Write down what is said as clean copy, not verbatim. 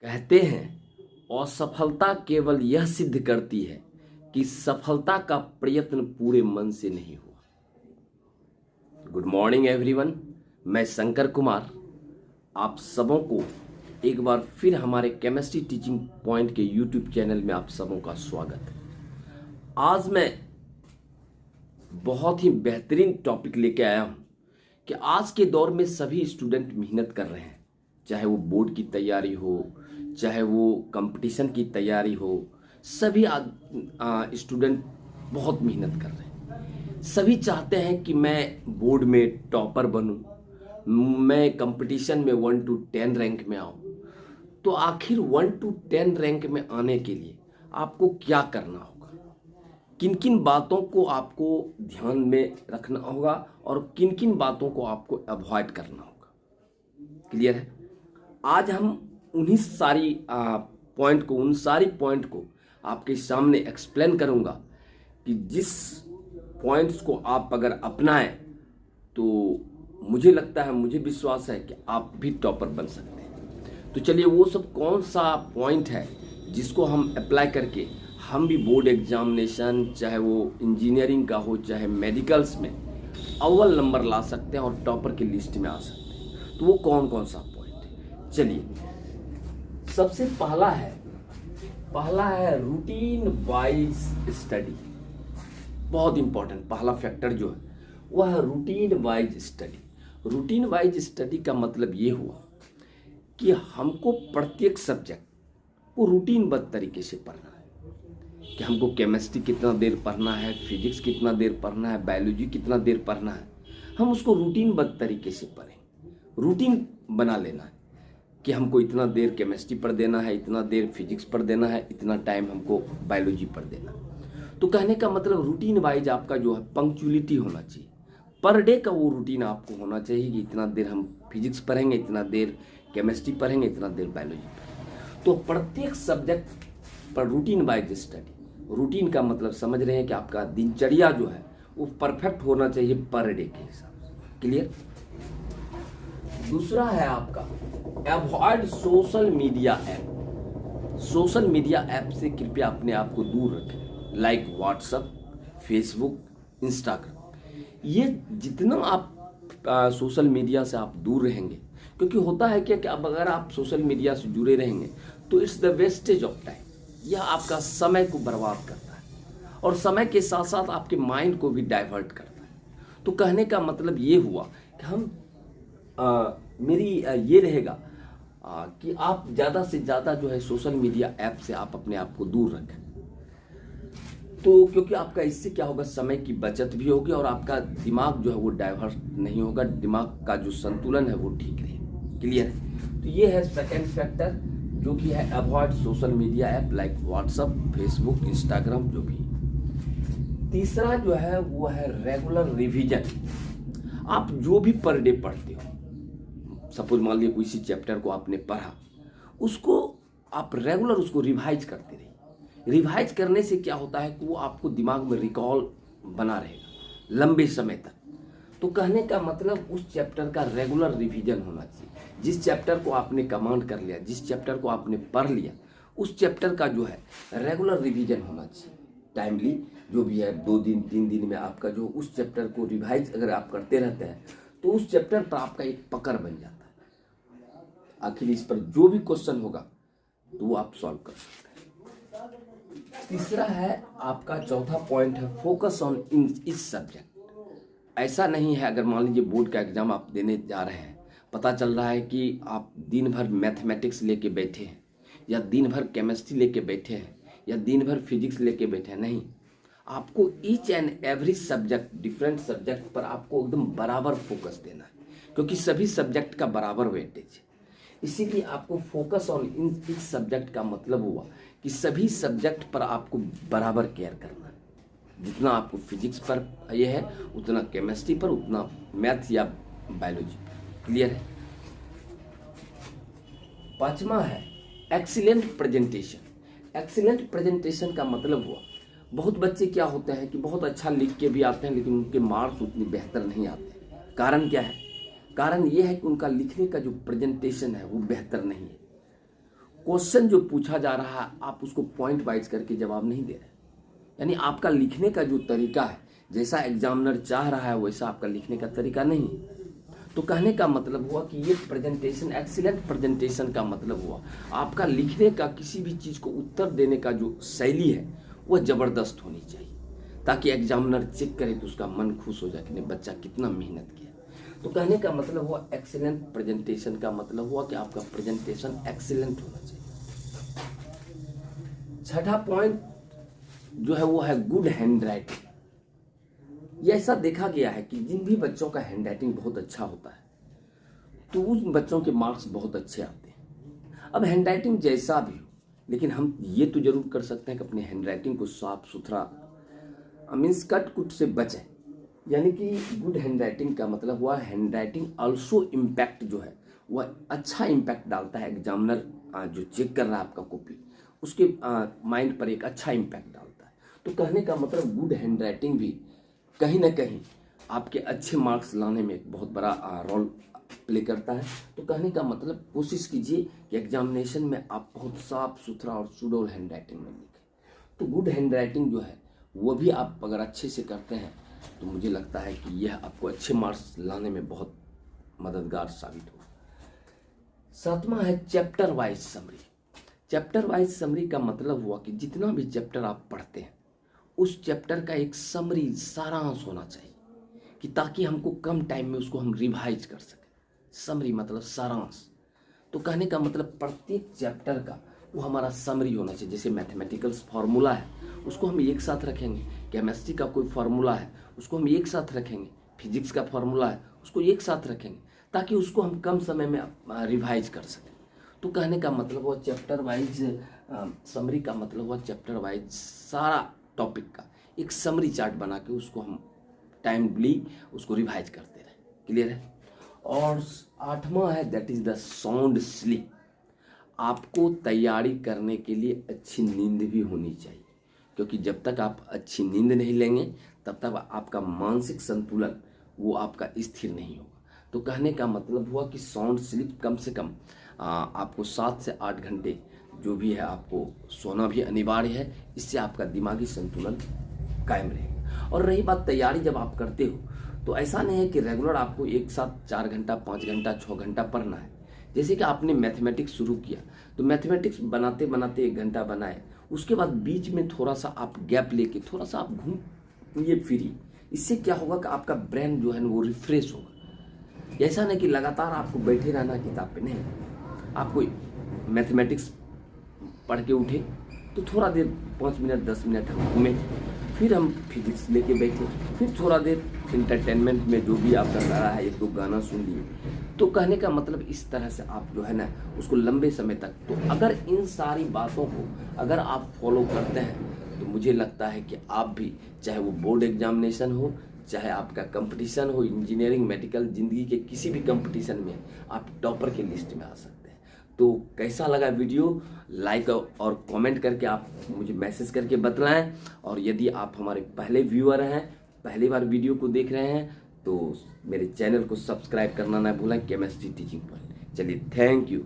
कहते हैं असफलता केवल यह सिद्ध करती है कि सफलता का प्रयत्न पूरे मन से नहीं हुआ। गुड मॉर्निंग एवरीवन, मैं शंकर कुमार आप सबों को एक बार फिर हमारे केमिस्ट्री टीचिंग पॉइंट के यूट्यूब चैनल में आप सबों का स्वागत है। आज मैं बहुत ही बेहतरीन टॉपिक लेके आया हूँ कि आज के दौर में सभी स्टूडेंट मेहनत कर रहे हैं, चाहे वो बोर्ड की तैयारी हो, चाहे वो कंपटीशन की तैयारी हो। सभी स्टूडेंट बहुत मेहनत कर रहे हैं। सभी चाहते हैं कि मैं बोर्ड में टॉपर बनूं, मैं कंपटीशन में 1 to 10 रैंक में आऊं। तो आखिर 1 to 10 रैंक में आने के लिए आपको क्या करना होगा, किन किन बातों को आपको ध्यान में रखना होगा और किन किन बातों को आपको अवॉइड करना होगा। क्लियर है? आज हम उन सारी पॉइंट को आपके सामने एक्सप्लेन करूंगा कि जिस पॉइंट्स को आप अगर अपनाएं तो मुझे लगता है, मुझे विश्वास है कि आप भी टॉपर बन सकते हैं। तो चलिए, वो सब कौन सा पॉइंट है जिसको हम अप्लाई करके हम भी बोर्ड एग्जामिनेशन, चाहे वो इंजीनियरिंग का हो चाहे मेडिकल्स में, अव्वल नंबर ला सकते हैं और टॉपर की लिस्ट में आ सकते हैं। तो वो कौन कौन सा पॉइंट है? चलिए, सबसे पहला है रूटीन वाइज स्टडी। बहुत इंपॉर्टेंट पहला फैक्टर जो है वह है routine wise study. Routine wise study का मतलब ये हुआ कि हमको प्रत्येक सब्जेक्ट को रूटीनबद्ध तरीके से पढ़ना है कि हमको केमिस्ट्री कितना देर पढ़ना है, फिजिक्स कितना देर पढ़ना है, बायोलॉजी कितना देर पढ़ना है। हम उसको रूटीनबद्ध तरीके से पढ़ें, रूटीन बना लेना है कि हमको इतना देर केमिस्ट्री पढ़ देना है, इतना देर फिजिक्स पढ़ देना है, इतना टाइम हमको बायोलॉजी पढ़ देना है। तो कहने का मतलब रूटीन वाइज आपका जो है पंक्चुअलिटी होना चाहिए। पर डे का वो रूटीन आपको होना चाहिए कि इतना देर हम फिजिक्स पढ़ेंगे, इतना देर केमिस्ट्री पढ़ेंगे, इतना देर बायोलॉजी पढ़ेंगे। तो प्रत्येक सब्जेक्ट पर रूटीन वाइज स्टडी। रूटीन का मतलब समझ रहे हैं कि आपका दिनचर्या जो है वो परफेक्ट होना चाहिए पर डे के हिसाब से। क्लियर? दूसरा है आपका avoid social media app. Social media app से कृपया अपने आप को दूर रखें, लाइक व्हाट्सएप, फेसबुक, इंस्टाग्राम। ये जितना आप सोशल मीडिया से आप दूर रहेंगे, क्योंकि होता है क्या कि अब अगर आप सोशल मीडिया से जुड़े रहेंगे तो it's the wastage of time. यह आपका समय को बर्बाद करता है और समय के साथ साथ आपके माइंड को भी डाइवर्ट करता है। तो कहने का मतलब ये हुआ कि हम मेरी ये रहेगा कि आप ज़्यादा से ज़्यादा जो है सोशल मीडिया ऐप से आप अपने आप को दूर रखें। तो क्योंकि आपका इससे क्या होगा, समय की बचत भी होगी और आपका दिमाग जो है वो डाइवर्ट नहीं होगा, दिमाग का जो संतुलन है वो ठीक रहेगा। क्लियर है? तो ये है सेकेंड फैक्टर जो कि है avoid social media app like WhatsApp, Facebook, Instagram जो भी। तीसरा जो है वो है रेगुलर रिवीजन। आप जो भी पर डे पढ़ते हो, सपोज मान लीजिए किसी चैप्टर को आपने पढ़ा, उसको आप रेगुलर उसको रिवाइज करते रहिए। रिवाइज करने से क्या होता है कि वो आपको दिमाग में रिकॉल बना रहेगा लंबे समय तक। तो कहने का मतलब उस चैप्टर का रेगुलर रिवीजन होना चाहिए। जिस चैप्टर को आपने कमांड कर लिया, जिस चैप्टर को आपने पढ़ लिया, उस चैप्टर का जो है रेगुलर रिवीजन होना चाहिए। टाइमली जो भी है 2 दिन 3 दिन में आपका जो उस चैप्टर को रिवाइज अगर आप करते रहते हैं तो उस चैप्टर पर आपका एक पकड़ बन जाता है। आखिर इस पर जो भी क्वेश्चन होगा तो वो आप सॉल्व कर सकते हैं। तीसरा है आपका चौथा पॉइंट है फोकस ऑन इस सब्जेक्ट। ऐसा नहीं है अगर मान लीजिए बोर्ड का एग्जाम आप देने जा रहे हैं, पता चल रहा है कि आप दिन भर मैथमेटिक्स लेके बैठे हैं या दिन भर केमिस्ट्री लेके बैठे हैं या दिन भर फिजिक्स लेके बैठे हैं। नहीं, आपको each and every subject, different subject पर आपको एकदम बराबर फोकस देना है, क्योंकि सभी सब्जेक्ट का बराबर वेटेज है। इसीलिए आपको फोकस ऑन इस सब्जेक्ट का मतलब हुआ कि सभी सब्जेक्ट पर आपको बराबर केयर करना है। जितना आपको फिजिक्स पर ये है उतना केमिस्ट्री पर, उतना मैथ या बायोलॉजी पर। क्लियर है? पांचवा है एक्सीलेंट प्रेजेंटेशन। एक्सीलेंट प्रेजेंटेशन का मतलब हुआ, बहुत बच्चे क्या होते हैं कि बहुत अच्छा लिख के भी आते हैं लेकिन उनके मार्क्स उतनी बेहतर नहीं आते। कारण क्या है? कारण ये है कि उनका लिखने का जो प्रेजेंटेशन है वो बेहतर नहीं है। क्वेश्चन जो पूछा जा रहा है आप उसको पॉइंट वाइज करके जवाब नहीं दे रहे, यानी आपका लिखने का जो तरीका है, जैसा एग्जामिनर चाह रहा है वैसा आपका लिखने का तरीका नहीं है। तो कहने का मतलब हुआ कि ये प्रेजेंटेशन, एक्सीलेंट प्रेजेंटेशन का मतलब हुआ आपका लिखने का, किसी भी चीज़ को उत्तर देने का जो शैली है वह ज़बरदस्त होनी चाहिए, ताकि एग्जामिनर चेक करे तो उसका मन खुश हो जाए कि नहीं बच्चा कितना मेहनत किया। तो कहने का मतलब हुआ एक्सीलेंट प्रेजेंटेशन का मतलब हुआ कि आपका प्रेजेंटेशन एक्सीलेंट होना चाहिए। छठा पॉइंट जो है वो है गुड हैंड राइटिंग। ये ऐसा देखा गया है कि जिन भी बच्चों का हैंड राइटिंग बहुत अच्छा होता है तो उस बच्चों के मार्क्स बहुत अच्छे आते हैं। अब हैंड राइटिंग जैसा भी हो, लेकिन हम ये तो जरूर कर सकते हैं कि अपने हैंड राइटिंग को साफ सुथरा, मीन्स कट कुट से बचें। यानी कि गुड हैंड राइटिंग का मतलब हुआ हैंड राइटिंग ऑल्सो इम्पैक्ट जो है वह अच्छा इम्पैक्ट डालता है। एग्जामिनर जो चेक कर रहा है आपका कॉपी, उसके माइंड पर एक अच्छा इम्पैक्ट डालता है। तो कहने का मतलब गुड हैंड राइटिंग भी कहीं ना कहीं आपके अच्छे मार्क्स लाने में एक बहुत बड़ा रोल प्ले करता है। तो कहने का मतलब कोशिश कीजिए कि एग्जामिनेशन में आप बहुत साफ सुथरा और सुडौल हैंड राइटिंग में लिखें। तो गुड हैंड राइटिंग जो है वो भी आप अगर अच्छे से करते हैं तो मुझे लगता है कि यह आपको अच्छे मार्क्स लाने में बहुत मददगार साबित होगा। सातवां है chapter wise summary. Chapter wise summary का मतलब हुआ कि जितना भी चैप्टर आप पढ़ते हैं उस चैप्टर का एक समरी, सारांश होना चाहिए, कि ताकि हमको कम टाइम में उसको हम रिवाइज कर सकें। समरी मतलब सारांश। तो कहने का मतलब प्रत्येक चैप्टर का वो हमारा समरी होना चाहिए। जैसे मैथमेटिकल्स फार्मूला है उसको हम एक साथ रखेंगे, केमिस्ट्री का कोई फार्मूला है उसको हम एक साथ रखेंगे, फिजिक्स का फार्मूला है उसको एक साथ रखेंगे, ताकि उसको हम कम समय में रिवाइज कर सकें। तो कहने का मतलब वो चैप्टर वाइज समरी का मतलब हुआ चैप्टर वाइज सारा टॉपिक का एक समरी चार्ट बना के उसको हम टाइमली उसको रिवाइज करते रहे। क्लियर है। और आठवां है that is the sound sleep. आपको तैयारी करने के लिए अच्छी नींद भी होनी चाहिए, क्योंकि जब तक आप अच्छी नींद नहीं लेंगे तब तक आपका मानसिक संतुलन वो आपका स्थिर नहीं होगा। तो कहने का मतलब हुआ कि साउंड स्लीप कम से कम आपको 7 से 8 घंटे जो भी है आपको सोना भी अनिवार्य है। इससे आपका दिमागी संतुलन कायम रहेगा। और रही बात तैयारी, जब आप करते हो तो ऐसा नहीं है कि रेगुलर आपको एक साथ 4 घंटा 5 घंटा 6 घंटा पढ़ना है। जैसे कि आपने मैथमेटिक्स शुरू किया तो मैथमेटिक्स बनाते बनाते 1 घंटा बनाए, उसके बाद बीच में थोड़ा सा आप गैप लेके थोड़ा सा आप घूमिए फिरिए। इससे क्या होगा कि आपका ब्रेन जो है ना वो रिफ्रेश होगा। ऐसा नहीं कि लगातार आपको बैठे रहना किताब पे, नहीं। आपको मैथमेटिक्स पढ़ के उठे तो थोड़ा देर 5 मिनट 10 मिनट हम घूमें, फिर हम फिजिक्स लेके बैठे, फिर थोड़ा देर इंटरटेनमेंट में जो भी आपका सारा है 1-2 गाना सुन लिए। तो कहने का मतलब इस तरह से आप जो है ना उसको लंबे समय तक, तो अगर इन सारी बातों को अगर आप फॉलो करते हैं तो मुझे लगता है कि आप भी, चाहे वो बोर्ड एग्जामिनेशन हो, चाहे आपका कंपटीशन हो, इंजीनियरिंग मेडिकल, जिंदगी के किसी भी कंपटीशन में आप टॉपर के लिस्ट में आ सकते हैं। तो कैसा लगा वीडियो, लाइक और कमेंट करके आप मुझे मैसेज करके बतलाएं। और यदि आप हमारे पहले व्यूअर हैं, पहली बार वीडियो को देख रहे हैं, तो मेरे चैनल को सब्सक्राइब करना ना भूलें, केमिस्ट्री टीचिंग पॉइंट। चलिए, थैंक यू।